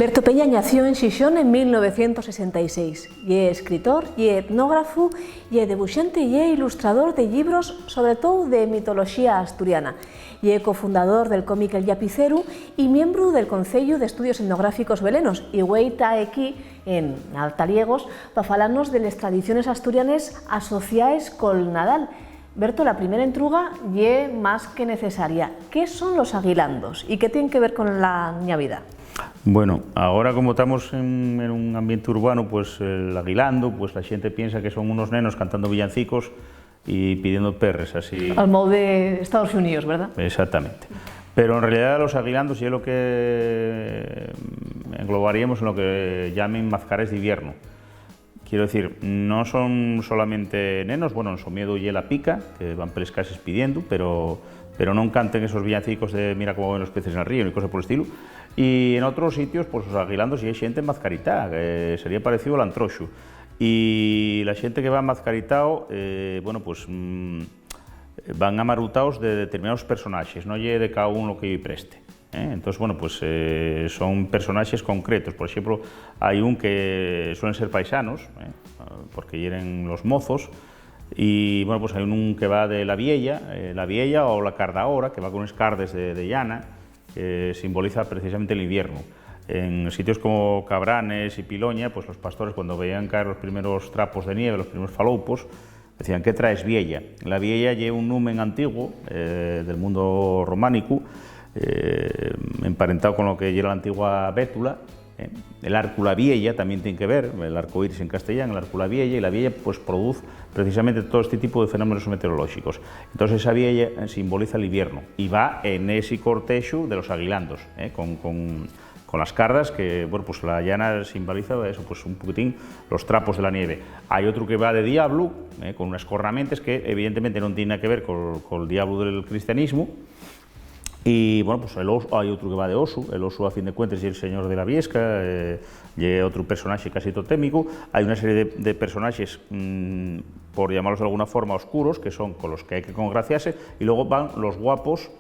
Berto Peña nació en Xixón en 1966. É escritor, é etnógrafo, é debuxante e é ilustrador de libros, sobre todo de mitoloxía asturiana. É cofundador del cómic El Llapicero e miembro del Concello de Estudios Etnográficos Belenos. E hoy está aquí en Altaliegos para falarnos de las tradiciones asturianas asociadas col Nadal. Berto, la primera entruga é más que necesaria. ¿Qué son los aguilandos y qué tienen que ver con la Navidad? Bueno, ahora como estamos en un ambiente urbano, pues el aguilando, pues la gente piensa que son unos nenos cantando villancicos y pidiendo perres, así. Al modo de Estados Unidos, ¿verdad? Exactamente. Pero en realidad los aguilandos es lo que englobaríamos en lo que llamen mazcares de invierno. Quiero decir, no son solamente nenos, bueno, en su miedo y la pica, que van por las casas pidiendo, pero no canten esos villancicos de mira cómo ven los peces en el río, ni cosas por el estilo. Y en otros sitios, pues los aguilandos y hay gente mazcaritá, que sería parecido al antroxo. Y la gente que va mazcaritao, bueno, pues van amarutados de determinados personajes, no lle de cada uno que preste. Entonces, bueno, pues son personajes concretos. Por ejemplo, hay un que suelen ser paisanos, porque hieren los mozos. Y bueno, pues hay un que va de la vieja o la cardaora, que va con unos cardes de llana, que simboliza precisamente el invierno. En sitios como Cabranes y Piloña, pues los pastores cuando veían caer los primeros trapos de nieve, los primeros faloupos, decían, ¿qué traes vieja? La vieja lleva un numen antiguo del mundo románico, emparentado con lo que era la antigua bétula. El Árcula Vieja también tiene que ver, el arco iris en castellano, el Árcula Vieja, y la vieja pues produce precisamente todo este tipo de fenómenos meteorológicos. Entonces esa vieja simboliza el invierno y va en ese cortejo de los aguilandos, con las cardas, que bueno, pues la llana simboliza eso, pues un poquitín los trapos de la nieve. Hay otro que va de diablo, con unas cornamentes que evidentemente no tienen nada que ver con el diablo del cristianismo. Y bueno, pues hay otro que va de oso, el oso a fin de cuentas es el señor de la Viesca, y otro personaje casi totémico. Hay una serie de personajes, por llamarlos de alguna forma, oscuros, que son con los que hay que congraciarse, y luego van los guapos,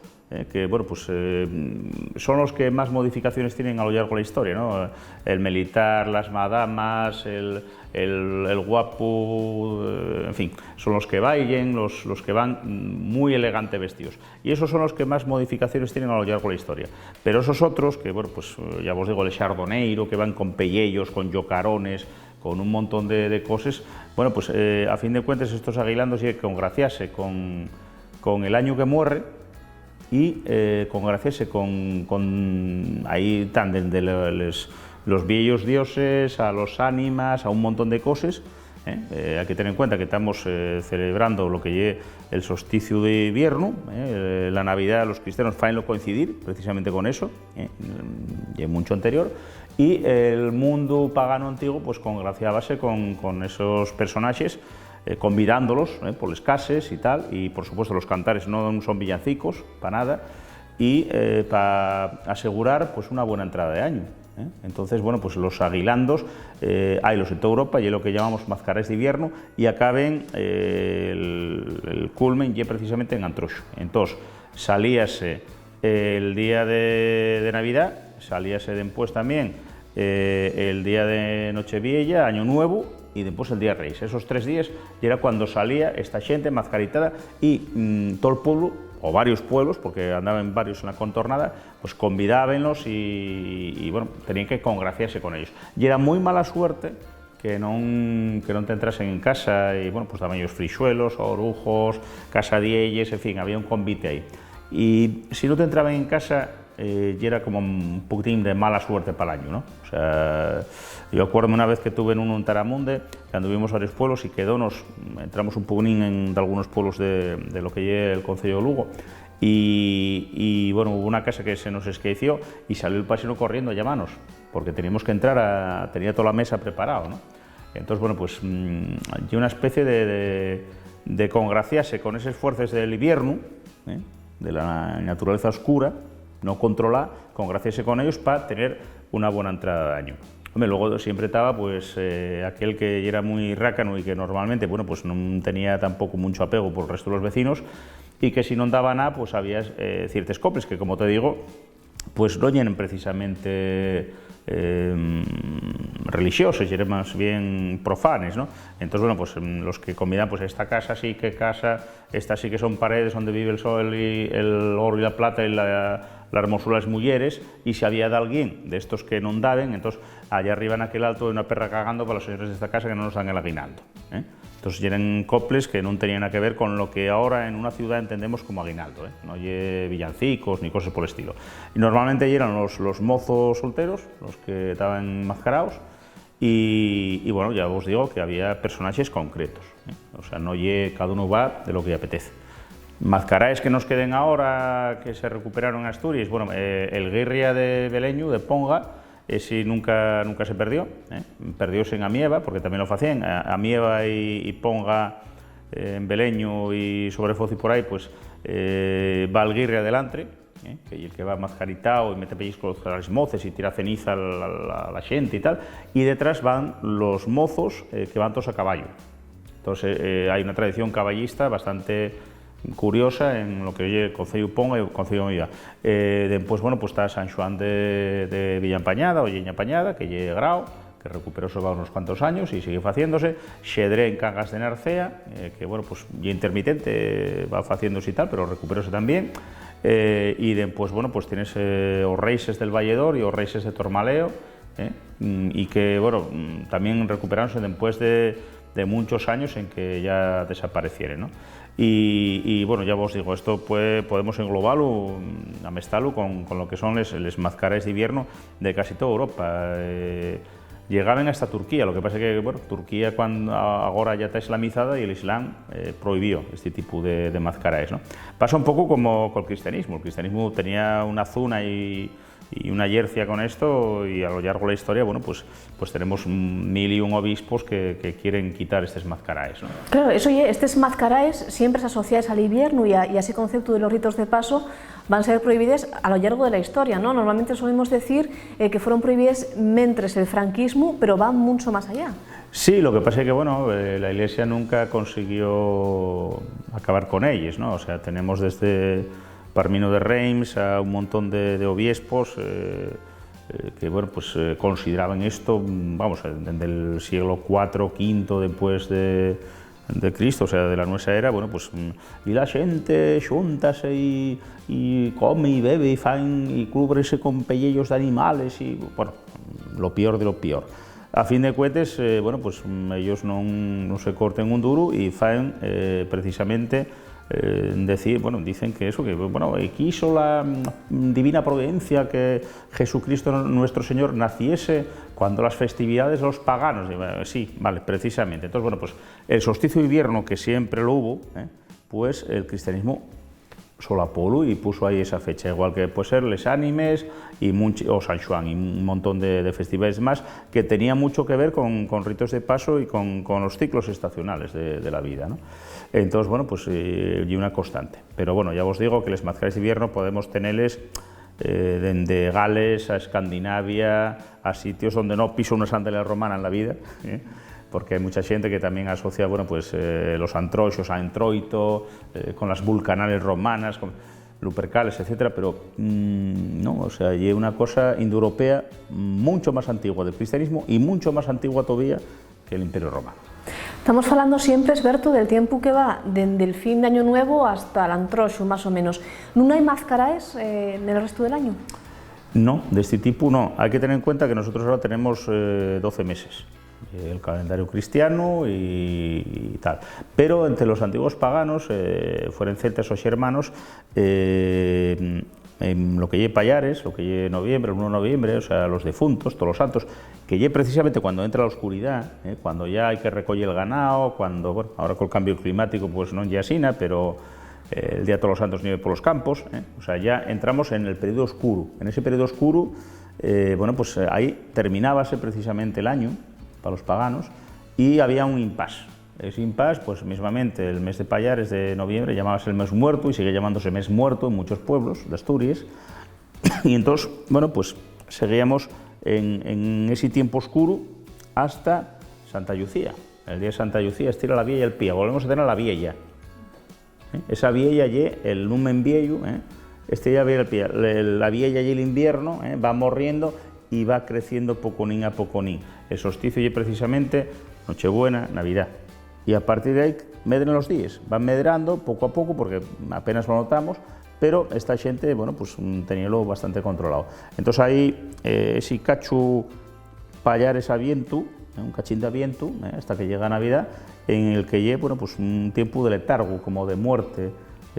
que bueno, pues son los que más modificaciones tienen a lo largo de la historia, ¿no? El militar, las madamas, el guapo, en fin, son los que bailen, los que van muy elegante vestidos. Y esos son los que más modificaciones tienen a lo largo de la historia. Pero esos otros, que bueno, pues ya os digo, el chardoneiro, que van con pellejos, con yocarones, con un montón de cosas, bueno, pues a fin de cuentas estos aguilandos hay que congraciarse con el año que muere, y congraciarse con ahí están desde los viejos dioses a los ánimas, a un montón de cosas. Hay que tener en cuenta que estamos celebrando lo que es el solsticio de invierno, la Navidad los cristianos faenlo coincidir precisamente con eso, y mucho anterior, y el mundo pagano antiguo pues congraciábase con esos personajes, convidándolos por las casas y tal, y por supuesto los cantares no son villancicos, para nada, y para asegurar pues una buena entrada de año. Entonces, bueno, pues los aguilandos, hay los en toda Europa, y es lo que llamamos mazcares de invierno, y acaben el culmen y precisamente en antroxo. Entonces, salíase el día de Navidad, salíase después también el día de Nochevieja, Año Nuevo, y después el día de Reyes. Esos 3 días era cuando salía esta gente mazcaritada y todo el pueblo, o varios pueblos, porque andaban varios en la contornada, pues convidábenlos y bueno, tenían que congraciarse con ellos. Y era muy mala suerte que no te entrasen en casa, y bueno, pues daban ellos frixuelos, orujos, casadielles, en fin, había un convite ahí. Y si no te entraban en casa, y era como un poquitín de mala suerte para el año, ¿no? O sea, yo acuerdo una vez que tuve en un Taramunde, que anduvimos a varios pueblos y entramos un poquitín de algunos pueblos de lo que es el Concello de Lugo, y bueno, hubo una casa que se nos esqueció y salió el pasino corriendo a llamarnos, porque teníamos que entrar, tenía toda la mesa preparada, ¿no? Entonces, bueno, pues hay una especie de congraciarse con esos fuerzas del invierno, de la naturaleza oscura, no controlar, congraciarse con ellos para tener una buena entrada de año. Hombre, luego siempre estaba pues aquel que era muy rácano y que normalmente bueno, pues no tenía tampoco mucho apego por el resto de los vecinos, y que si no daba nada pues había ciertas coples que, como te digo, pues no tienen precisamente religiosas, y más bien profanes, ¿no? Entonces, bueno, pues los que convidan, pues esta casa sí que estas sí que son paredes donde vive el sol y el oro y la plata y la hermosura de las mujeres, y si había de alguien de estos que non daben, entonces allá arriba en aquel alto hay una perra cagando para los señores de esta casa que no nos dan el aguinaldo, ¿eh? Entonces eran coples que no tenían nada que ver con lo que ahora en una ciudad entendemos como aguinaldo, ¿eh? No hay villancicos ni cosas por el estilo. Y normalmente eran los mozos solteros, los que estaban enmascarados, y bueno, ya os digo que había personajes concretos, ¿eh? O sea, no cada uno va de lo que le apetece. Mascaraes que nos queden ahora, que se recuperaron en Asturias, bueno, el guirria de Beleñu, de Ponga, ese nunca se perdió, ¿eh? Perdióse en Amieva, porque también lo hacían, Amieva y Ponga, en Beleñu y Sobrefoz y por ahí, pues va el guirria delante, que es el que va mascaritado y mete pellizcos a las moces y tira ceniza a la gente y tal, y detrás van los mozos que van todos a caballo. Entonces hay una tradición caballista bastante curiosa en lo que oye el Concello Ponga y el Concello Amieva. Después, bueno, pues está San Xoán de Villampañada o Villampañada, que lle grau, que recuperó sobre unos cuantos años y sigue haciéndose. Xedré en Cangas de Narcea, que bueno, pues ya intermitente, va haciéndose y tal, pero recuperóse también. Y después, bueno, pues tienes os Reixes del Valledor y os Reixes de Tormaleo, y que, bueno, también recuperaronse después de muchos años en que ya desaparecieren, ¿no? Y bueno, ya os digo, esto podemos englobarlo, amestarlo con lo que son les mascaraes de invierno de casi toda Europa. Llegaban hasta Turquía, lo que pasa es que, bueno, Turquía ahora ya está islamizada y el Islam prohibió este tipo de mascaraes, ¿no? Pasa un poco como con el cristianismo tenía una zona y una inercia con esto, y a lo largo de la historia, bueno, pues tenemos 1001 obispos que quieren quitar estos mascaraes, ¿no? Claro, eso estos mascaraes siempre se asocian al invierno y a ese concepto de los ritos de paso van a ser prohibidos a lo largo de la historia, ¿no? Normalmente solemos decir que fueron prohibidos mientras el franquismo, pero van mucho más allá. Sí, lo que pasa es que, bueno, la Iglesia nunca consiguió acabar con ellos, ¿no? O sea, tenemos desde Parmino de Reims a un montón de obispos que, bueno, pues consideraban esto, vamos, desde el siglo IV, V después de Cristo, o sea, de la nuestra era, bueno, pues y la gente xuntase y come y bebe y fan y cúbrese con pellejos de animales y, bueno, lo peor de lo peor. A fin de cuentas, bueno, pues ellos no se corten un duro y fan precisamente dicen que eso, que bueno, quiso la divina providencia que Jesucristo nuestro Señor naciese cuando las festividades de los paganos. Sí, vale, precisamente. Entonces, bueno, pues el solsticio de invierno, que siempre lo hubo, pues el cristianismo solapolo y puso ahí esa fecha, igual que puede ser Les Ánimes o San Xoán y un montón de festivales más que tenían mucho que ver con ritos de paso y con los ciclos estacionales de la vida, ¿no? Entonces, bueno, pues y una constante. Pero bueno, ya os digo que los mascaraes de invierno podemos tenerles desde Gales a Escandinavia, a sitios donde no piso una sandalia romana en la vida, porque hay mucha gente que también asocia, bueno, pues los antroxos a Entroito, con las vulcanales romanas, con Lupercales, etcétera, pero no, o sea, hay una cosa indoeuropea mucho más antigua del cristianismo y mucho más antigua todavía que el Imperio Romano. Estamos hablando siempre, Esberto, del tiempo que va desde el fin de Año Nuevo hasta el Antroxo, más o menos. ¿No hay mascaraes en el resto del año? No, de este tipo no. Hay que tener en cuenta que nosotros ahora tenemos 12 meses. El calendario cristiano y tal. Pero entre los antiguos paganos, fueron celtas o xermanos, lo que lle Pallares, lo que lle noviembre, el 1 de noviembre, o sea, los defuntos, todos los santos, que lle precisamente cuando entra la oscuridad, cuando ya hay que recoger el ganado, cuando, bueno, ahora con el cambio climático pues no lle asina, pero el día de todos los santos nieve por los campos, o sea, ya entramos en el periodo oscuro. En ese periodo oscuro, bueno, pues ahí terminábase precisamente el año para los paganos y había un impasse. Ese impasse, pues mismamente el mes de Pallares de noviembre llamábase el mes muerto y sigue llamándose mes muerto en muchos pueblos de Asturias. Y entonces, bueno, pues seguíamos en ese tiempo oscuro hasta Santa Lucía. El día de Santa Lucía estira la vieja el pía, volvemos a tener la vieja. Esa vieja y el numen viejo, este ya ve el pía, la vieja y el invierno va morriendo y va creciendo poconín a poconín. El solsticio es precisamente Nochebuena, Navidad. Y a partir de ahí medran los días, van medrando poco a poco porque apenas lo notamos, pero esta xente, bueno, pues teníalo bastante controlado. Entonces aí, si cachu pallares a vientu, un cachín de viento, hasta que llega Navidad, en el que lleva, bueno, pues un tiempo de letargo, como de muerte.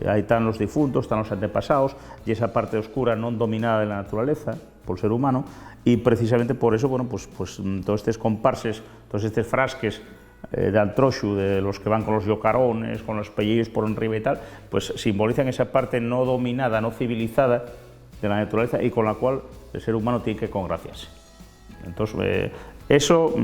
Ahí están los difuntos, están los antepasados, y esa parte oscura non dominada de la naturaleza por el ser humano, y precisamente por eso, bueno, pues todos estos comparses, todos estos frasques de antroxu, de los que van con los yocarones, con los pellillos por arriba y tal, pues simbolizan esa parte no dominada, no civilizada de la naturaleza y con la cual el ser humano tiene que congraciarse. Entonces, eso,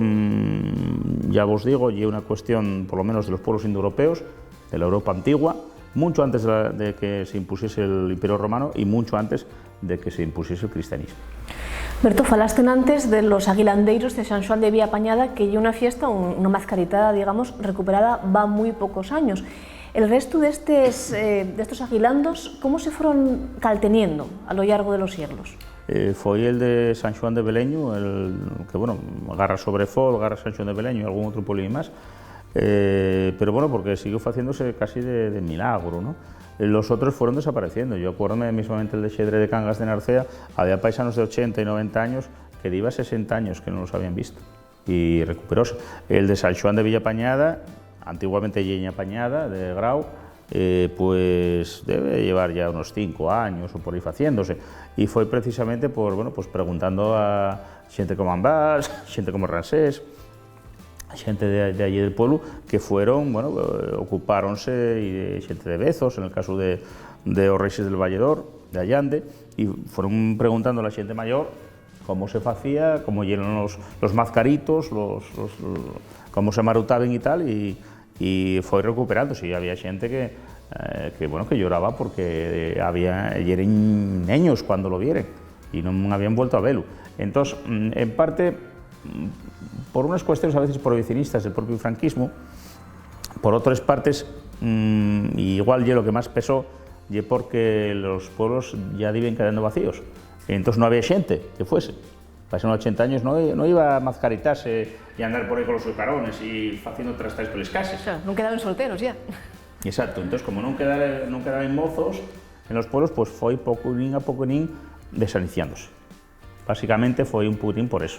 ya os digo, es una cuestión, por lo menos, de los pueblos indoeuropeos, de la Europa antigua, mucho antes de que se impusiese el Imperio Romano y mucho antes de que se impusiese el cristianismo. Berto, falaste antes de los aguilandeiros de San Xoán de Vía Pañada, que es una fiesta, una mascaritada, digamos, recuperada va muy pocos años. El resto de estos aguilandos, ¿cómo se fueron calteniendo a lo largo de los siglos? Foi el de San Xoán de Beleño, que, bueno, agarra sobre Fol, agarra San Xoán de Beleño y algún otro pueblín más, pero bueno, porque siguió haciéndose casi de milagro, ¿no? Los otros fueron desapareciendo. Yo acuérdome mismamente el de Xedre de Cangas de Narcea, había paisanos de 80 y 90 años que iba 60 años que no los habían visto y recuperóse. El de San Xoán de Villapañada, antiguamente Lleña Pañada, de Grau, pues debe llevar ya unos 5 años o por ahí haciéndose, y fue precisamente por, bueno, pues preguntando a xente como Ambás, xente como Ransés, xente de allí del pueblo, que fueron, bueno, ocupáronse, y xente de Bezos, en el caso de os Reixes del Valledor, de Allande, y fueron preguntando a la xente mayor cómo se hacía, cómo llenan los mazcaritos, cómo se marutaban y tal, y fue recuperándose. Y había xente que bueno, que lloraba porque eran niños cuando lo vieron y no habían vuelto a verlo. Entonces, en parte, por unas cuestiones a veces prohibicionistas del propio franquismo, por otras partes, igual lo que más pesó y porque los pueblos ya iban quedando vacíos, entonces no había xente que fuese. Pasaron 80 años, no iba a mazcaritarse y andar por ahí con los sucarones y haciendo trastais por las casas. Claro, no quedaban solteros ya. Exacto, entonces como no quedaban mozos en los pueblos, pues fue poco a poco desaniciándose. Básicamente fue un putín por eso.